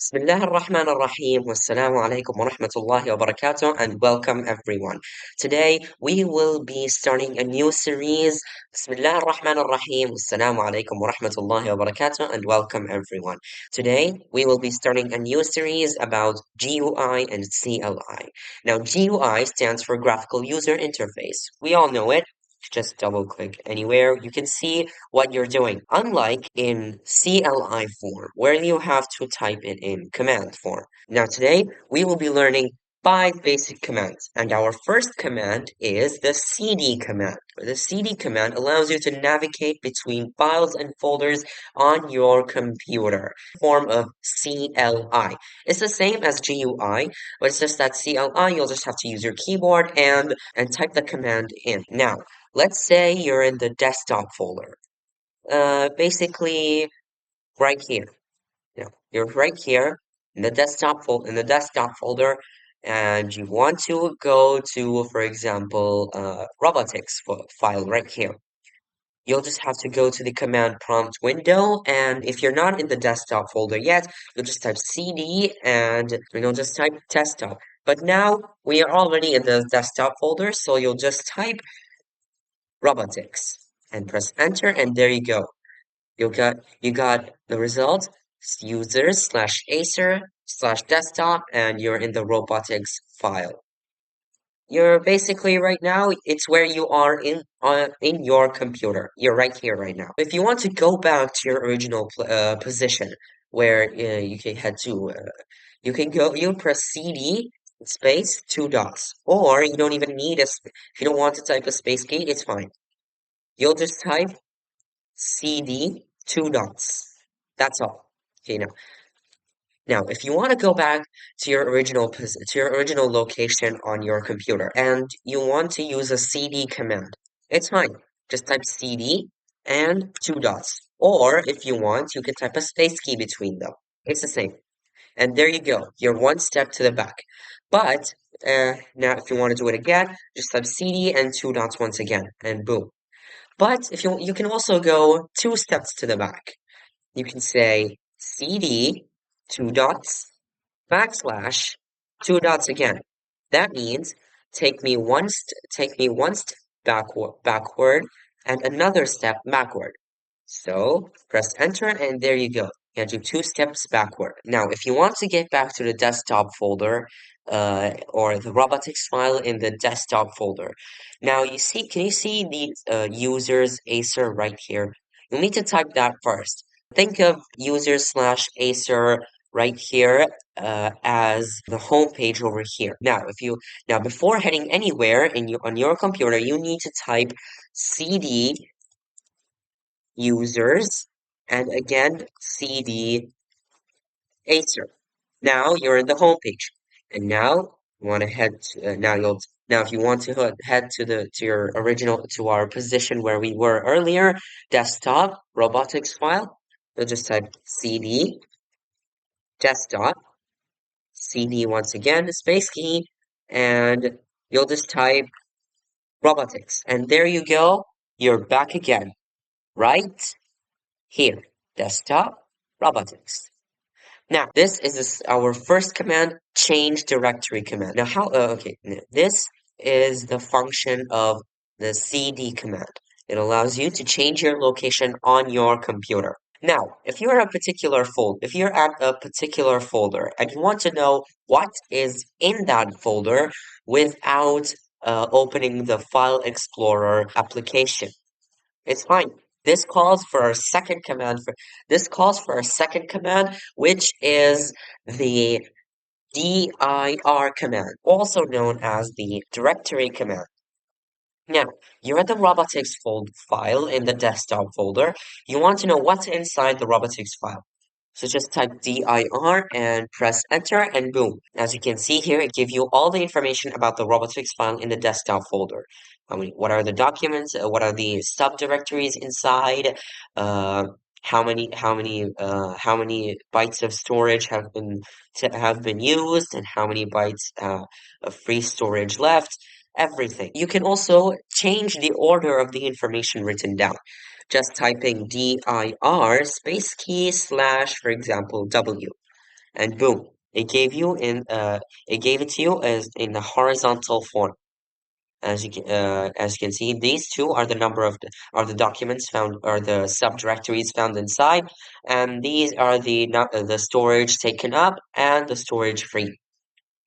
Bismillah ar-Rahman ar-Rahim. Wassalamu alaikum wa rahmatullahi wa barakatuh, and welcome everyone. Today we will be starting a new series. Bismillah ar-Rahman ar-Rahim. Wassalamu alaikum wa rahmatullahi wa barakatuh, and welcome everyone. Today we will be starting a new series about GUI and CLI. Now, GUI stands for Graphical User Interface. We all know it. Just double click anywhere. You can see what you're doing, unlike in CLI form, where you have to type it in command form. Now, today we will be learning 5 basic commands, and our first command is the CD command. The CD command allows you to navigate between files and folders on your computer. Form of CLI. It's the same as GUI, but it's just that CLI, you'll just have to use your keyboard and type the command in. Now, let's say you're in the desktop folder. Basically right here. You're right here in the desktop folder, and you want to go to, for example, robotics file right here. You'll just have to go to the command prompt window, and if you're not in the desktop folder yet, you'll just type cd and you'll just type desktop. But now we are already in the desktop folder, so you'll just type robotics and press enter, and there you go. You got the result, users/acer/desktop, and you're in the robotics file. You're basically right now, it's where you are in your computer. You're right here right now. If you want to go back to your original position where you can head to, you press CD space 2 dots, or you don't even need if you don't want to type a space key, it's fine. You'll just type CD 2 dots. That's all. Okay, now if you want to go back to your original location on your computer and you want to use a CD command, it's fine. Just type CD and 2 dots. Or if you want, you can type a space key between them. It's the same. And there you go. You're one step to the back. But now if you want to do it again, just type CD and 2 dots once again, and boom. But if you can also go 2 steps to the back. You can say CD 2 dots backslash 2 dots again. That means take me one step backward and another step backward. So press enter and there you go. You do 2 steps backward. Now, if you want to get back to the desktop folder, or the robotics file in the desktop folder. Now, can you see the users Acer right here? You'll need to type that first. Think of users/Acer right here as the home page over here. Now before heading anywhere on your computer, you need to type cd users and again cd Acer. Now you're in the home page, and now you want to head to, now if you want to head to your original to our position where we were earlier, desktop robotics file, you'll just type cd desktop cd once again space key, and you'll just type robotics, and there you go. You're back again, right here, desktop robotics. Now, this is our first command, change directory command. Now, this is the function of the cd command. It allows you to change your location on your computer. Now, if you're at a particular folder and you want to know what is in that folder without opening the File Explorer application, it's fine. This calls for a second command which is the dir command, also known as the directory command. Now, you're at the robotics file in the desktop folder. You want to know what's inside the robotics file. So just type dir and press enter, and boom. As you can see here, it gives you all the information about the robotics file in the desktop folder. What are the documents? What are the subdirectories inside? Uh, how many bytes of storage have been used, and how many bytes of free storage left? Everything. You can also change the order of the information written down. Just typing dir space key slash, for example, W. and boom, it gave it to you as in the horizontal form. As you can see, these two are the number of are the documents found, or the subdirectories found inside, and these are the storage taken up and the storage free.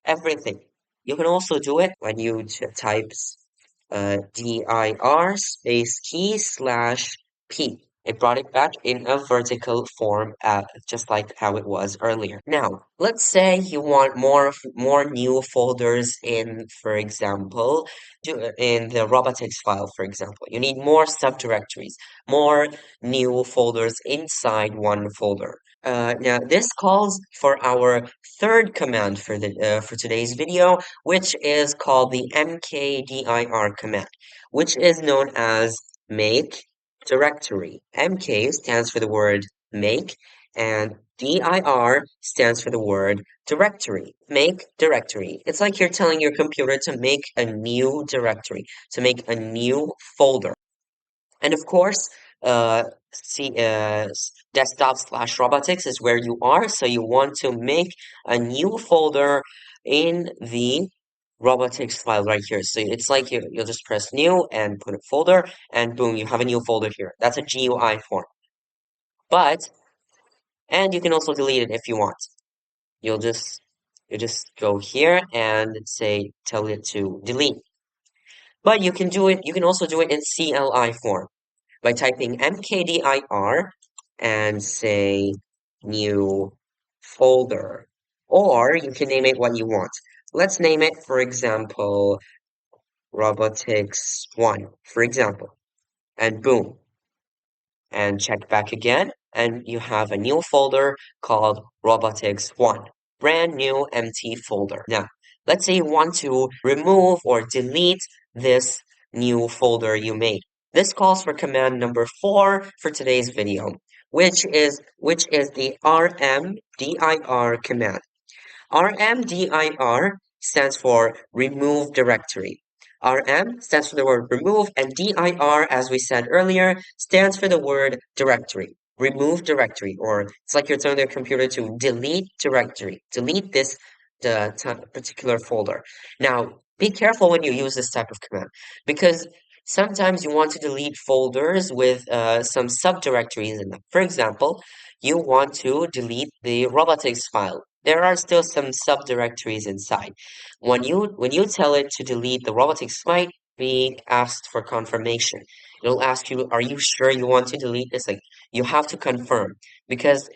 Everything. You can also do it when you types dir space key slash p. It brought it back in a vertical form, just like how it was earlier. Now, let's say you want more new folders in, for example, in the robotics file, for example. You need more subdirectories, more new folders inside one folder. Now this calls for our third command for today's video, which is called the mkdir command, which is known as make directory. MK stands for the word make, and dir stands for the word directory. Make directory. It's like you're telling your computer to make a new directory, to make a new folder. And of course, uh, desktop slash robotics is where you are. So you want to make a new folder in the robotics file right here. So it's like you'll just press new and put a folder, and boom, you have a new folder here. That's a GUI form. But, and you can also delete it if you want. You'll just you just go here and tell it to delete. But you can also do it in CLI form by typing mkdir and say new folder. Or you can name it what you want. Let's name it, for example, robotics 1, for example. And boom, and check back again, and you have a new folder called robotics 1. Brand new empty folder. Now, let's say you want to remove or delete this new folder you made. This calls for command number 4 for today's video, which is the rmdir command. RMDIR stands for remove directory. RM stands for the word remove, and DIR, as we said earlier, stands for the word directory. Remove directory, or it's like you're telling the computer to delete directory. Delete this particular folder. Now, be careful when you use this type of command, because sometimes you want to delete folders with some subdirectories in them. For example, you want to delete the robotics file. There are still some subdirectories inside. When you tell it to delete the robotics, might be asked for confirmation. It'll ask you, "Are you sure you want to delete this?" Like, you have to confirm, because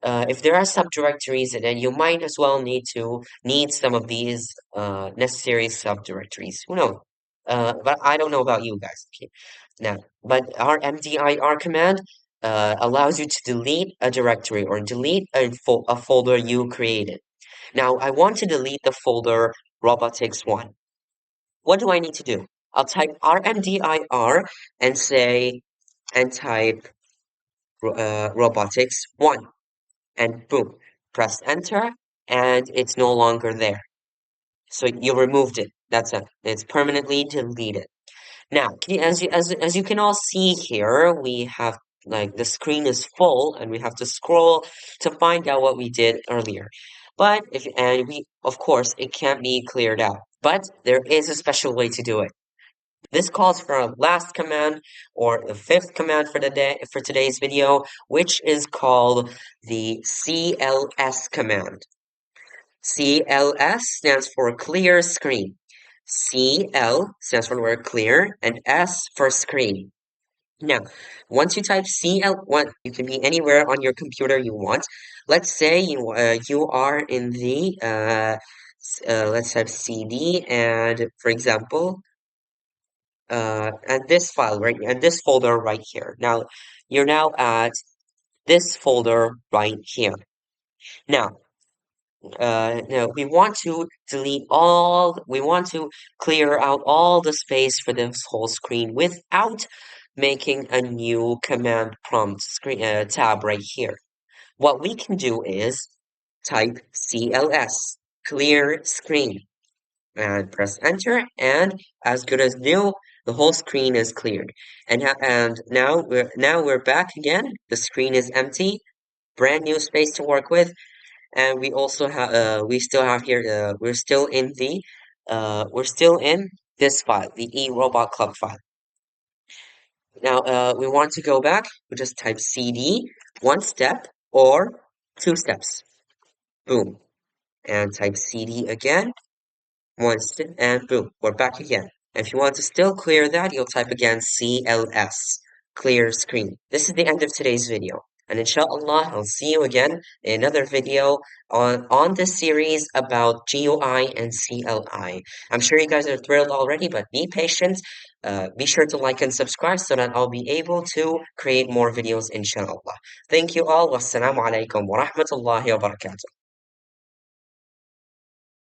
if there are subdirectories, then you might as well need some of these necessary subdirectories. Who knows? But I don't know about you guys. Okay. Now, but our mdir command allows you to delete a directory or delete a folder you created. Now, I want to delete the folder robotics1. What do I need to do? I'll type rmdir and type robotics1, and boom, press enter, and it's no longer there. So you removed it. That's it. It's permanently deleted. Now, as you can all see here, we have, like, the screen is full, and we have to scroll to find out what we did earlier. But of course, it can't be cleared out. But there is a special way to do it. This calls for a last command, or the fifth command for today's video, which is called the CLS command. CLS stands for clear screen. CL stands for the word clear, and S for screen. Now, once you type CL1, you can be anywhere on your computer you want. Let's say you are in the let's type CD, and for example, and this file right, and this folder right here. Now, you're now at this folder right here. Now, no, we want to clear out all the space for this whole screen without making a new command prompt screen tab right here. What we can do is type CLS, clear screen, and press enter, and as good as new, the whole screen is cleared. And now we're back again. The screen is empty, brand new space to work with. and we also have we still have here we're still in this file, the eRobot Club file. Now we want to go back. We just type cd one step or two steps. Boom, and type cd again. Once and boom, we're back again. If you want to still clear that, you'll type again CLS, clear screen. This is the end of today's video. And inshallah, I'll see you again in another video on this series about GUI and CLI. I'm sure you guys are thrilled already, but be patient. Be sure to like and subscribe so that I'll be able to create more videos, inshallah. Thank you all. Wassalamu alaikum wa rahmatullahi wa barakatuh.